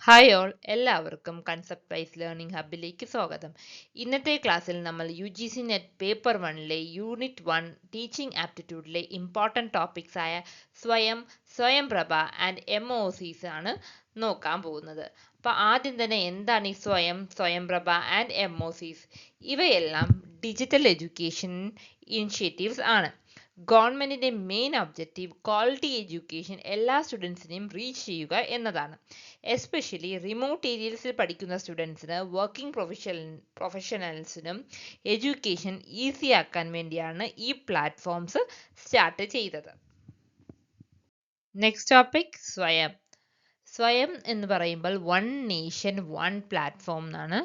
Hi all, എല്ലാവർക്കും concept wise learning ഹബിലേക്ക് സ്വാഗതം. ഇന്നത്തെ ക്ലാസ്സിൽ നമ്മൾ UGC നെറ്റ് പേപ്പർ 1ലെ യൂണിറ്റ് 1 ടീച്ചിങ് ആപ്റ്റിറ്റ്യൂഡിലെ ഇമ്പോർട്ടൻറ്റ് ടോപ്പിക്സ് ആയ സ്വയംപ്രഭ ആൻഡ് MOOCs ആണ് നോക്കാൻ പോകുന്നത്. അപ്പോൾ ആദ്യം തന്നെ എന്താണ് ഈ സ്വയംപ്രഭ ആൻഡ് MOOCs? ഇവയെല്ലാം ഡിജിറ്റൽ എഡ്യൂക്കേഷൻ ഇനിഷ്യേറ്റീവ്സ് ആണ്. ഗവൺമെന്റിന്റെ മെയിൻ ഒബ്ജക്റ്റീവ് ക്വാളിറ്റി എഡ്യൂക്കേഷൻ എല്ലാ സ്റ്റുഡൻസിനെയും റീച്ച് ചെയ്യുക എന്നതാണ്. എസ്പെഷ്യലി റിമോട്ട് ഏരിയസിൽ പഠിക്കുന്ന സ്റ്റുഡൻസിന് വർക്കിംഗ് പ്രൊഫഷണൽസിനും എഡ്യൂക്കേഷൻ ഈസി ആക്കാൻ വേണ്ടിയാണ് ഈ പ്ലാറ്റ്ഫോംസ് സ്റ്റാർട്ട് ചെയ്തത്. നെക്സ്റ്റ് ടോപ്പിക് സ്വയം എന്ന് പറയുമ്പോൾ വൺ നേഷൻ വൺ പ്ലാറ്റ്ഫോം എന്നാണ്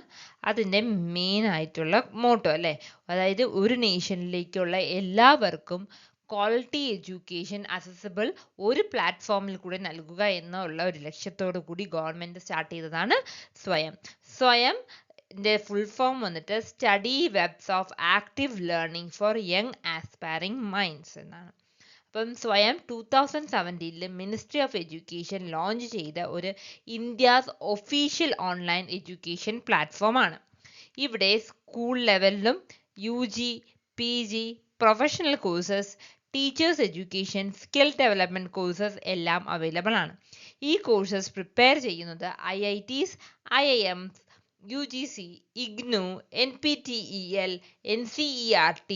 അതിൻ്റെ മെയിൻ ആയിട്ടുള്ള മോട്ടോ അല്ലേ. അതായത് ഒരു നേഷനിലേക്കുള്ള എല്ലാവർക്കും ക്വാളിറ്റി എഡ്യൂക്കേഷൻ അക്സസിബിൾ ഒരു പ്ലാറ്റ്ഫോമിൽ കൂടെ നൽകുക എന്നുള്ള ഒരു ലക്ഷ്യത്തോടു കൂടി ഗവൺമെൻറ് സ്റ്റാർട്ട് ചെയ്തതാണ് സ്വയം ഫുൾ ഫോം വന്നിട്ട് study webs of active learning four young aspiring minds എന്നാണ്. അപ്പം സ്വയം 2017 മിനിസ്ട്രി ഓഫ് എഡ്യൂക്കേഷൻ ലോഞ്ച് ചെയ്ത ഒരു India's official online education platform ആണ്. ഇവിടെ സ്കൂൾ ലെവലിലും UG, PG, professional courses, teachers education, skill development courses എല്ലാം അവൈലബിൾ ആണ്. ഈ കോഴ്സസ് പ്രിപ്പയർ ചെയ്യുന്നത് IITs, IIMs, UGC, IGNOU, NPTEL, NCERT,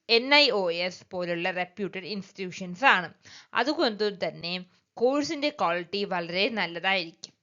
NIOS പോലുള്ള റെപ്യൂട്ടഡ് ഇൻസ്റ്റിറ്റ്യൂഷൻസ് ആണ്. അതുകൊണ്ട് തന്നെ കോഴ്സിന്റെ ക്വാളിറ്റി വളരെ നല്ലതായിരിക്കും.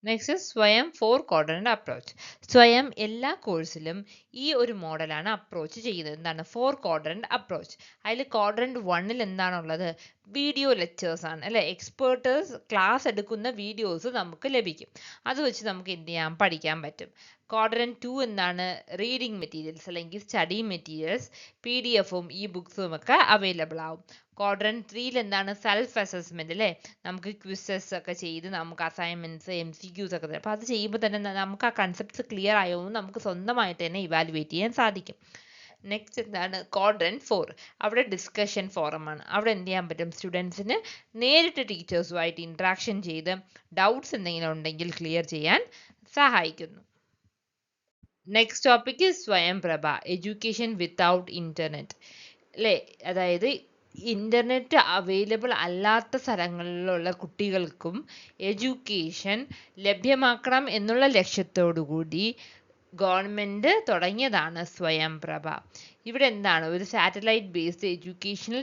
നെക്സ്റ്റ് സ്വയം 4 ക്വാഡ്രന്റ് അപ്രോച്ച്. സ്വയം എല്ലാ കോഴ്സിലും ഈ ഒരു മോഡലാണ് അപ്രോച്ച് ചെയ്യുന്നത്. എന്താണ് 4 ക്വാഡ്രന്റ് അപ്രോച്ച്? അതിൽ ക്വാഡ്രന്റ് 1ൽ എന്താണുള്ളത്? വീഡിയോ ലെക്ചേഴ്സ് ആണ് അല്ലെ. എക്സ്പേർട്ടേഴ്സ് ക്ലാസ് എടുക്കുന്ന വീഡിയോസ് നമുക്ക് ലഭിക്കും. അത് വെച്ച് നമുക്ക് എന്ത് ചെയ്യാം? പഠിക്കാൻ പറ്റും. ക്വാഡ്രന്റ് 2 എന്താണ്? റീഡിംഗ് മെറ്റീരിയൽസ് അല്ലെങ്കിൽ സ്റ്റഡി മെറ്റീരിയൽസ്, PDF-ഉം ബുക്സും ഒക്കെ അവൈലബിൾ ആവും. ക്വാഡ്രന്റ് 3ൽ എന്താണ്? സെൽഫ് അസസ്മെന്റ് അല്ലേ. നമുക്ക് ക്വിസസ് ഒക്കെ ചെയ്ത് നമുക്ക് അസൈൻമെന്റ്സ് MCQs ഒക്കെ തരും. അപ്പോൾ അത് ചെയ്യുമ്പോൾ തന്നെ നമുക്ക് ആ കൺസെപ്റ്റ്സ് ക്ലിയർ ആയോ എന്ന് നമുക്ക് സ്വന്തമായിട്ട് തന്നെ ഇവാലുവേറ്റ് ചെയ്യാൻ സാധിക്കും. നെക്സ്റ്റ് എന്താണ്? ക്വാഡ്രന്റ് 4. അവിടെ ഡിസ്കഷൻ ഫോറമാണ്. അവിടെ എന്ത് ചെയ്യാൻ പറ്റും? സ്റ്റുഡൻസിന് നേരിട്ട് ടീച്ചേഴ്സുമായിട്ട് ഇൻട്രാക്ഷൻ ചെയ്ത് ഡൗട്ട്സ് എന്തെങ്കിലും ഉണ്ടെങ്കിൽ ക്ലിയർ ചെയ്യാൻ സഹായിക്കുന്നു. Next topic Swayamprabha, education without internet അല്ലേ. അതായത് ഇന്റർനെറ്റ് അവൈലബിൾ അല്ലാത്ത സ്ഥലങ്ങളിലുള്ള കുട്ടികൾക്കും എഡ്യൂക്കേഷൻ ലഭ്യമാക്കണം എന്നുള്ള ലക്ഷ്യത്തോടു കൂടി ഗവൺമെന്റ് തുടങ്ങിയതാണ് സ്വയംപ്രഭ. ഇവിടെ എന്താണ്? ഒരു satellite based educational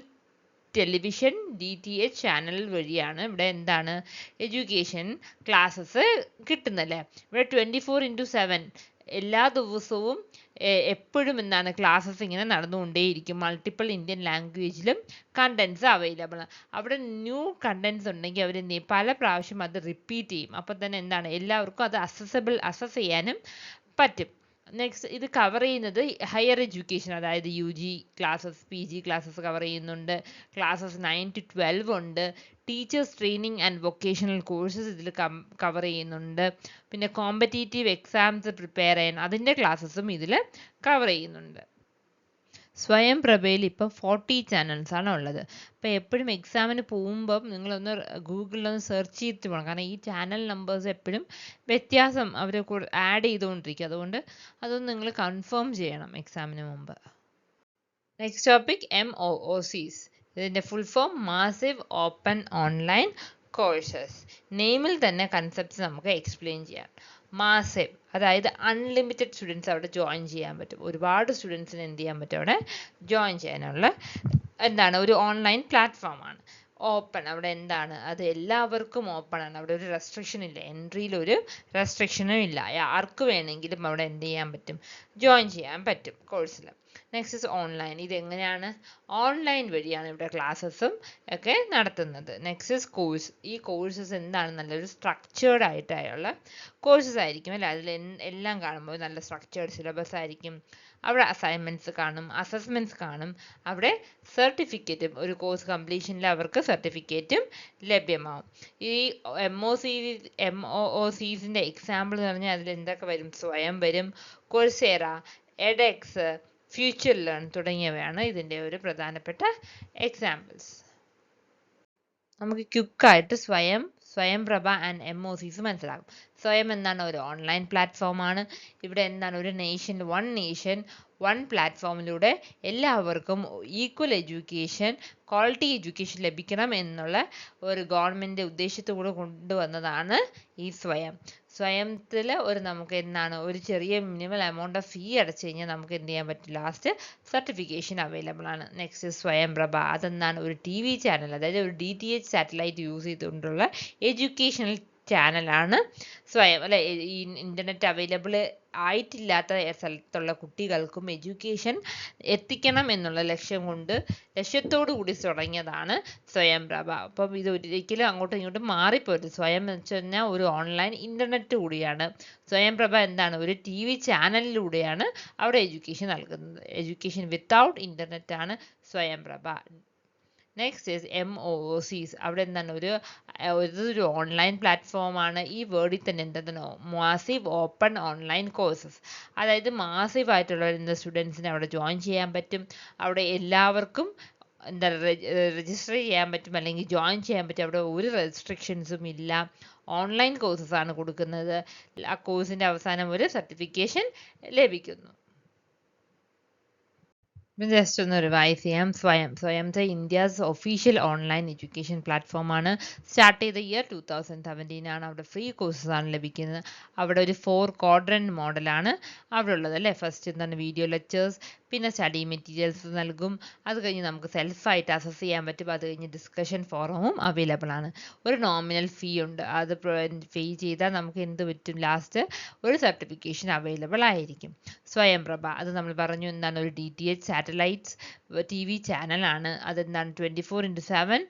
television DTH channel വഴിയാണ് ഇവിടെ എന്താണ് എഡ്യൂക്കേഷൻ ക്ലാസ്സസ് കിട്ടുന്നല്ലേ. ഇവിടെ 24/7 എല്ലാ ദിവസവും എപ്പോഴും എന്താണ് ക്ലാസ്സസ് ഇങ്ങനെ നടന്നുകൊണ്ടേയിരിക്കും. മൾട്ടിപ്പിൾ ഇന്ത്യൻ ലാംഗ്വേജിലും കണ്ടൻസ് അവൈലബിൾ ആണ്. അവിടെ ന്യൂ കണ്ടൻസ് ഉണ്ടെങ്കിൽ അവർ എന്ത് ചെയ്യും? പല പ്രാവശ്യം അത് റിപ്പീറ്റ് ചെയ്യും. അപ്പം തന്നെ എന്താണ് എല്ലാവർക്കും അത് അസസ് ചെയ്യാനും പറ്റും. നെക്സ്റ്റ് ഇത് കവർ ചെയ്യുന്നത് ഹയർ എഡ്യൂക്കേഷൻ, അതായത് UG classes, PG classes cover ചെയ്യുന്നുണ്ട്. ക്ലാസ്സസ് 9 to 12 ഉണ്ട്. Teachers training and vocational courses ഇതിൽ കവർ ചെയ്യുന്നുണ്ട്. പിന്നെ കോമ്പറ്റേറ്റീവ് എക്സാംസ് പ്രിപ്പയർ ചെയ്യാൻ അതിൻ്റെ ക്ലാസ്സസും ഇതിൽ കവർ ചെയ്യുന്നുണ്ട്. സ്വയംപ്രഭയിൽ ഇപ്പം 40 ചാനൽസ് ആണ് ഉള്ളത്. അപ്പോൾ എപ്പോഴും എക്സാമിന് പോകുമ്പം നിങ്ങളൊന്ന് ഗൂഗിളിലൊന്ന് സെർച്ച് ചെയ്തിട്ട് പോകണം. കാരണം ഈ ചാനൽ നമ്പേഴ്സ് എപ്പോഴും വ്യത്യാസം അവർ ആഡ് ചെയ്തുകൊണ്ടിരിക്കും. അതുകൊണ്ട് അതൊന്ന് നിങ്ങൾ കൺഫേം ചെയ്യണം എക്സാമിന് മുമ്പ്. Next topic MOOCs. ഇതിൻ്റെ full form massive open online courses. നെയിമിൽ തന്നെ കൺസെപ്റ്റ്സ് നമുക്ക് എക്സ്പ്ലെയിൻ ചെയ്യാം. മാസീവ് അതായത് അൺലിമിറ്റഡ് സ്റ്റുഡൻസ് അവിടെ ജോയിൻ ചെയ്യാൻ പറ്റും. ഒരുപാട് സ്റ്റുഡൻസിന് എന്ത് ചെയ്യാൻ പറ്റും? അവിടെ ജോയിൻ ചെയ്യാനുള്ള എന്താണ് ഒരു ഓൺലൈൻ പ്ലാറ്റ്ഫോമാണ്. ഓപ്പൺ അവിടെ എന്താണ്? അത് എല്ലാവർക്കും ഓപ്പൺ ആണ്. അവിടെ ഒരു റെസ്ട്രിക്ഷൻ ഇല്ല. എൻട്രിയിൽ ഒരു റെസ്ട്രിക്ഷനും ഇല്ല. ആർക്ക് വേണമെങ്കിലും അവിടെ എന്ത് ചെയ്യാൻ പറ്റും? ജോയിൻ ചെയ്യാൻ പറ്റും കോഴ്സിൽ. Next online. ഇതെങ്ങനെയാണ്? ഓൺലൈൻ വഴിയാണ് ഇവിടെ ക്ലാസ്സസും ഒക്കെ നടത്തുന്നത്. Next course. ഈ കോഴ്സസ് എന്താണ്? നല്ലൊരു സ്ട്രക്ചേർഡ് ആയിട്ടുള്ള കോഴ്സസ് ആയിരിക്കും അല്ലേ. അതിൽ എല്ലാം കാണുമ്പോൾ നല്ല സ്ട്രക്ചേർഡ് സിലബസ് ആയിരിക്കും. അവിടെ അസൈൻമെൻറ്റ്സ് കാണും, അസസ്മെൻറ്റ്സ് കാണും. അവിടെ സർട്ടിഫിക്കറ്റും ഒരു കോഴ്സ് കംപ്ലീഷനിൽ അവർക്ക് സർട്ടിഫിക്കറ്റും ലഭ്യമാവും. ഈ MOOCസിൻ്റെ എക്സാമ്പിൾ എന്ന് പറഞ്ഞാൽ അതിൽ എന്തൊക്കെ വരും? സ്വയം വരും, കോഴ്സേറ, എഡെക്സ്, ഫ്യൂച്ചർ ലേൺ തുടങ്ങിയവയാണ് ഇതിൻ്റെ ഒരു പ്രധാനപ്പെട്ട എക്സാമ്പിൾസ്. നമുക്ക് ക്വിക്കായിട്ട് സ്വയംപ്രഭ ആൻഡ് MOCs മനസ്സിലാകും. സ്വയം എന്താണ് ഒരു ഓൺലൈൻ പ്ലാറ്റ്ഫോമാണ്. ഇവിടെ എന്താണ് ഒരു നേഷൻ വൺ പ്ലാറ്റ്ഫോമിലൂടെ എല്ലാവർക്കും ഈക്വൽ എഡ്യൂക്കേഷൻ, ക്വാളിറ്റി എഡ്യൂക്കേഷൻ ലഭിക്കണം എന്നുള്ള ഒരു ഗവൺമെൻറ് ഉദ്ദേശത്തോടെ കൊണ്ടുവന്നതാണ് ഈ സ്വയത്തിൽ നമുക്ക് എന്താണ് ഒരു ചെറിയ മിനിമൽ എമൗണ്ട് ഓഫ് ഫീ അടച്ചു കഴിഞ്ഞാൽ നമുക്ക് എന്ത് ചെയ്യാൻ പറ്റും, ലാസ്റ്റ് സർട്ടിഫിക്കേഷൻ അവൈലബിൾ ആണ്. നെക്സ്റ്റ് സ്വയംപ്രഭ, അതെന്താണ് ഒരു TV ചാനൽ, അതായത് ഒരു DTH സാറ്റലൈറ്റ് യൂസ് ചെയ്തുകൊണ്ടുള്ള എഡ്യൂക്കേഷണൽ ചാനലാണ് സ്വയം, അല്ലെ. ഈ ഇന്റർനെറ്റ് അവൈലബിൾ ആയിട്ടില്ലാത്ത സ്ഥലത്തുള്ള കുട്ടികൾക്കും എഡ്യൂക്കേഷൻ എത്തിക്കണം എന്നുള്ള ലക്ഷ്യത്തോടു കൂടി തുടങ്ങിയതാണ് സ്വയംപ്രഭ. അപ്പം ഇത് ഒരിക്കലും അങ്ങോട്ടും ഇങ്ങോട്ടും മാറിപ്പോരുത്. സ്വയം എന്ന് വെച്ച് കഴിഞ്ഞാൽ ഒരു ഓൺലൈൻ ഇന്റർനെറ്റ് കൂടിയാണ്. സ്വയംപ്രഭ എന്താണ് ഒരു TV ചാനലിലൂടെയാണ് അവിടെ എഡ്യൂക്കേഷൻ നൽകുന്നത്. എഡ്യൂക്കേഷൻ വിത്തൗട്ട് ഇന്റർനെറ്റ് ആണ് സ്വയംപ്രഭ. Next is MOOCs. അവിടെ എന്താണ് ഒരു ഓൺലൈൻ പ്ലാറ്റ്ഫോമാണ്. ഈ വേർഡിൽ തന്നെ എന്താണ് മാസീവ് ഓപ്പൺ ഓൺലൈൻ കോഴ്സസ്, അതായത് മാസീവ് ആയിട്ടുള്ള സ്റ്റുഡൻസിന് അവിടെ ജോയിൻ ചെയ്യാൻ പറ്റും. അവിടെ എല്ലാവർക്കും എന്താ രജിസ്റ്റർ ചെയ്യാൻ പറ്റും, അല്ലെങ്കിൽ ജോയിൻ ചെയ്യാൻ പറ്റും. അവിടെ ഒരു റെസ്ട്രിക്ഷൻസും ഇല്ല. ഓൺലൈൻ കോഴ്സസ് ആണ് കൊടുക്കുന്നത്. ആ കോഴ്സിൻ്റെ അവസാനം ഒരു സർട്ടിഫിക്കേഷൻ ലഭിക്കുന്നു. ജസ്റ്റ് ഒന്ന് റിവൈസ് ചെയ്യാം. സ്വയംത്തെ ഇന്ത്യസ് ഒഫീഷ്യൽ ഓൺലൈൻ എഡ്യൂക്കേഷൻ പ്ലാറ്റ്ഫോമാണ്. സ്റ്റാർട്ട് ചെയ്ത ഇയർ 2017 ആണ്. അവിടെ ഫ്രീ കോഴ്സസ് ആണ് ലഭിക്കുന്നത്. അവിടെ ഒരു 4 ക്വാഡ്രന്റ് മോഡലാണ് അവിടെ ഉള്ളത്, അല്ലേ. ഫസ്റ്റ് എന്താണ് വീഡിയോ ലെക്ചേഴ്സ്, പിന്നെ സ്റ്റഡി മെറ്റീരിയൽസ് നൽകും. അത് കഴിഞ്ഞ് നമുക്ക് സെൽഫായിട്ട് അസസ് ചെയ്യാൻ പറ്റും. അത് കഴിഞ്ഞ് ഡിസ്കഷൻ ഫോറവും അവൈലബിൾ ആണ്. ഒരു നോമിനൽ ഫീ ഉണ്ട്. അത് പേ ചെയ്താൽ നമുക്ക് എന്ത് പറ്റും, ലാസ്റ്റ് ഒരു സർട്ടിഫിക്കേഷൻ അവൈലബിൾ ആയിരിക്കും. സ്വയംപ്രഭ, അത് നമ്മൾ പറഞ്ഞു എന്താണ് ഒരു DTH സാറ്റലൈറ്റ്സ് TV ചാനലാണ്. അതെന്താണ് 24/7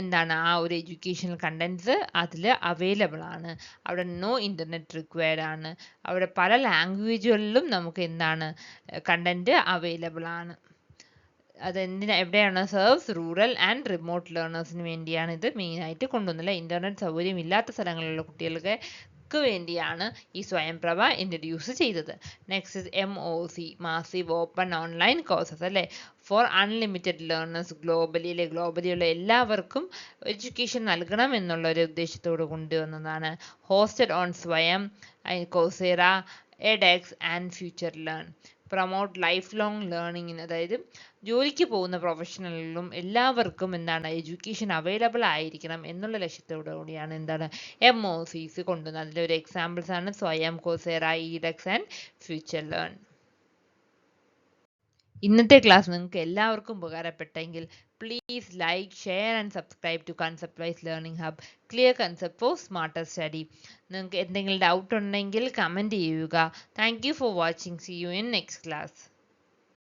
എന്താണ് ആ ഒരു എഡ്യൂക്കേഷണൽ കണ്ടന്റ്സ് അതിൽ അവൈലബിൾ ആണ്. അവിടെ നോ ഇന്റർനെറ്റ് റിക്വയർഡ് ആണ്. അവിടെ പല ലാംഗ്വേജുകളിലും നമുക്ക് എന്താണ് കണ്ടന്റ് അവൈലബിൾ ആണ്. എവിടെയാണ് സെർവ്സ് റൂറൽ ആൻഡ് റിമോട്ട് ലേണേഴ്സിന് വേണ്ടിയാണ് ഇത് മെയിനായിട്ട് കൊണ്ടുവന്നത്. ഇന്റർനെറ്റ് സൗകര്യം ഇല്ലാത്ത സ്ഥലങ്ങളിലുള്ള കുട്ടികൾക്ക് വേണ്ടിയാണ് ഈ സ്വയംപ്രഭ ഇൻട്രൊഡ്യൂസ് ചെയ്തത്. Next MOOC, massive open online courses, അല്ലേ. ഫോർ അൺലിമിറ്റഡ് ലേണേഴ്സ് ഗ്ലോബലിയുള്ള എല്ലാവർക്കും എഡ്യൂക്കേഷൻ നൽകണം എന്നുള്ള ഒരു ഉദ്ദേശത്തോട് കൊണ്ടുവന്നതാണ്. Hosted on Swayam, Coursera, edX and FutureLearn. Promote lifelong ലേണിങ്ങിന്, അതായത് ജോലിക്ക് പോകുന്ന പ്രൊഫഷണലിലും എല്ലാവർക്കും എന്താണ് എഡ്യൂക്കേഷൻ അവൈലബിൾ ആയിരിക്കണം എന്നുള്ള ലക്ഷ്യത്തോടു കൂടിയാണ് എന്താണ് MOOCs കൊണ്ടുവന്നത്. അതിലൊരു എക്സാമ്പിൾസ് ആണ് Swayam, Coursera, edX and FutureLearn. ഇന്നത്തെ ക്ലാസ് നിങ്ങൾക്ക് എല്ലാവർക്കും ഉപകാരപ്പെട്ടെങ്കിൽ please like, share and subscribe to concept wise learning hub, clear concept for smarter study. നിങ്ങൾക്ക് എന്തെങ്കിലും ഡൗട്ട് ഉണ്ടെങ്കിൽ കമൻറ്റ് ചെയ്യുക. Thank you for watching. See you in next class.